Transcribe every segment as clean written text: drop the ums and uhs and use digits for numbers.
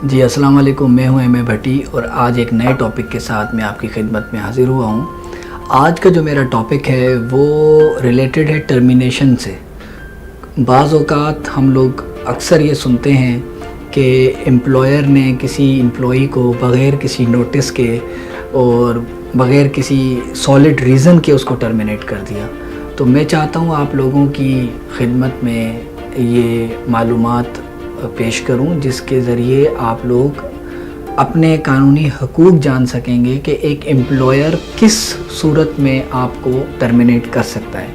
جی السلام علیکم، میں ہوں ایم بھٹی اور آج ایک نئے ٹاپک کے ساتھ میں آپ کی خدمت میں حاضر ہوا ہوں۔ آج کا جو میرا ٹاپک ہے وہ ریلیٹڈ ہے ٹرمینیشن سے۔ بعض اوقات ہم لوگ اکثر یہ سنتے ہیں کہ امپلائر نے کسی امپلائی کو بغیر کسی نوٹس کے اور بغیر کسی سالڈ ریزن کے اس کو ٹرمینیٹ کر دیا۔ تو میں چاہتا ہوں آپ لوگوں کی خدمت میں یہ معلومات پیش کروں جس کے ذریعے آپ لوگ اپنے قانونی حقوق جان سکیں گے کہ ایک امپلائر کس صورت میں آپ کو ٹرمینیٹ کر سکتا ہے۔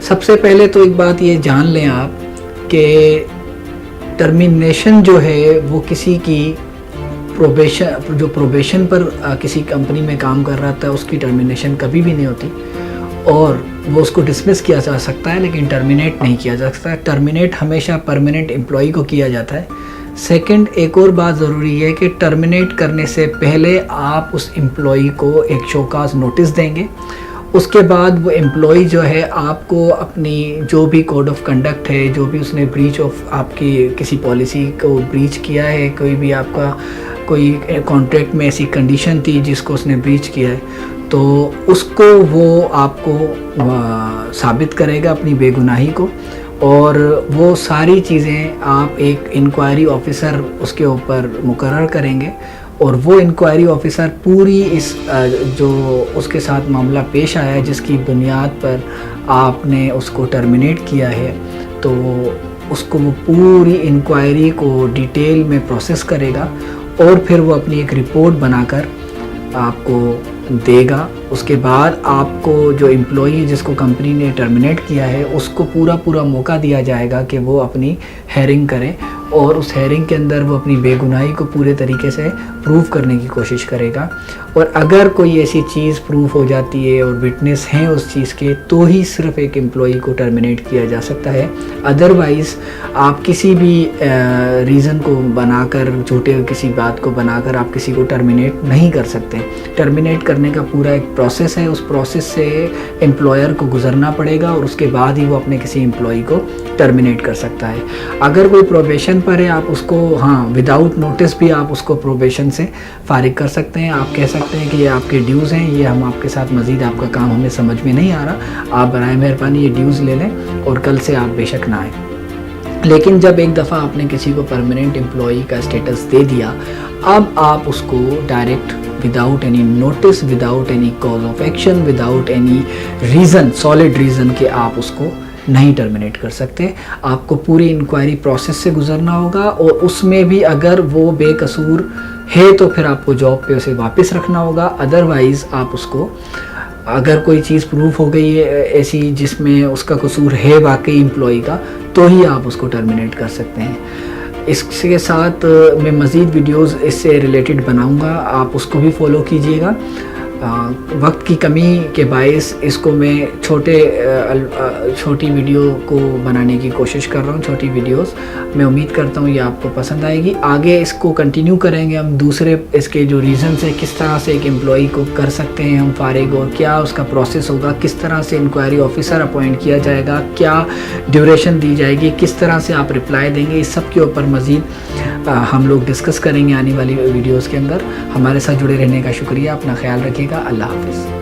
سب سے پہلے تو ایک بات یہ جان لیں آپ کہ ٹرمینیشن جو ہے وہ کسی کی پروبیشن پر کسی کمپنی میں کام کر رہا تھا اس کی ٹرمینیشن کبھی بھی نہیں ہوتی، اور وہ اس کو ڈسمس کیا جا سکتا ہے لیکن ٹرمینیٹ نہیں کیا جا سکتا۔ ٹرمینیٹ ہمیشہ پرماننٹ امپلائی کو کیا جاتا ہے۔ سیکنڈ، ایک اور بات ضروری ہے کہ ٹرمینیٹ کرنے سے پہلے آپ اس امپلائی کو ایک شوکاز نوٹس دیں گے۔ اس کے بعد وہ امپلائی جو ہے آپ کو اپنی جو بھی کوڈ آف کنڈکٹ ہے، جو بھی اس نے بریچ آف آپ کی کسی پالیسی کو بریچ کیا ہے، کوئی بھی آپ کا کوئی کانٹریکٹ میں ایسی کنڈیشن تھی جس کو اس نے بریچ کیا ہے، تو اس کو وہ آپ کو ثابت کرے گا اپنی بے گناہی کو، اور وہ ساری چیزیں آپ ایک انکوائری آفیسر اس کے اوپر مقرر کریں گے، اور وہ انکوائری آفیسر پوری اس جو اس کے ساتھ معاملہ پیش آیا ہے جس کی بنیاد پر آپ نے اس کو ٹرمینیٹ کیا ہے، تو اس کو وہ پوری انکوائری کو ڈیٹیل میں پروسیس کرے گا، اور پھر وہ اپنی ایک رپورٹ بنا کر آپ کو دے گا۔ اس کے بعد آپ کو جو امپلائی جس کو کمپنی نے ٹرمینیٹ کیا ہے اس کو پورا موقع دیا جائے گا کہ وہ اپنی ہیئرنگ کرے، اور اس ہیئرنگ کے اندر وہ اپنی بے گناہی کو پورے طریقے سے پروف کرنے کی کوشش کرے گا، اور اگر کوئی ایسی چیز پروف ہو جاتی ہے اور وٹنس ہیں اس چیز کے تو ہی صرف ایک امپلائی کو ٹرمینیٹ کیا جا سکتا ہے۔ ادروائز آپ کسی بھی ریزن کو بنا کر، جھوٹے کسی بات کو بنا کر آپ کسی کو ٹرمینیٹ نہیں کر سکتے۔ ٹرمینیٹ کرنے کا پورا ایک پروسیس ہے، اس پروسیس سے امپلائر کو گزرنا پڑے گا، اور اس کے بعد ہی وہ اپنے کسی امپلائی کو ٹرمینیٹ کر سکتا ہے۔ اگر کوئی پروبیشن پر ہے آپ اس کو وداؤٹ نوٹس بھی آپ اس کو پروبیشن سے فارغ کر سکتے ہیں۔ آپ کہہ سکتے ہیں کہ یہ آپ کے ڈیوز ہیں، یہ ہم آپ کے ساتھ مزید آپ کا کام ہمیں سمجھ میں نہیں آ رہا، آپ برائے مہربانی یہ ڈیوز لے لیں اور کل سے آپ بے شک نہ آئیں۔ لیکن جب ایک دفعہ آپ نے کسی کو پرماننٹ امپلائی کا اسٹیٹس دے دیا، اب آپ اس کو direct without any notice, without any cause of action, without any reason, solid reason کہ آپ اس کو نہیں ٹرمینیٹ کر سکتے۔ آپ کو پوری انکوائری پروسیس سے گزرنا ہوگا، اور اس میں بھی اگر وہ بے قصور ہے تو پھر آپ کو جاب پہ اسے واپس رکھنا ہوگا۔ ادروائز آپ اس کو، اگر کوئی چیز پروف ہو گئی ہے ایسی جس میں اس کا قصور ہے واقعی امپلائی کا، تو ہی آپ اس کو ٹرمینیٹ کر سکتے ہیں۔ اس کے ساتھ میں مزید ویڈیوز اس سے ریلیٹڈ بناؤں گا، آپ اس کو بھی فالو کیجیے گا۔ وقت کی کمی کے باعث اس کو میں چھوٹی ویڈیو کو بنانے کی کوشش کر رہا ہوں، چھوٹی ویڈیوز۔ میں امید کرتا ہوں یہ آپ کو پسند آئے گی۔ آگے اس کو کنٹینیو کریں گے ہم، دوسرے اس کے جو ریزنز ہیں، کس طرح سے ایک امپلائی کو کر سکتے ہیں ہم فارغ، اور کیا اس کا پروسیس ہوگا، کس طرح سے انکوائری آفیسر اپوائنٹ کیا جائے گا، کیا ڈیوریشن دی جائے گی، کس طرح سے آپ رپلائی دیں گے، اس سب کے اوپر مزید ہم لوگ ڈسکس کریں گے آنے والی ویڈیوز کے اندر۔ ہمارے ساتھ جڑے رہنے کا شکریہ، اپنا خیال رکھیے گا، اللہ حافظ۔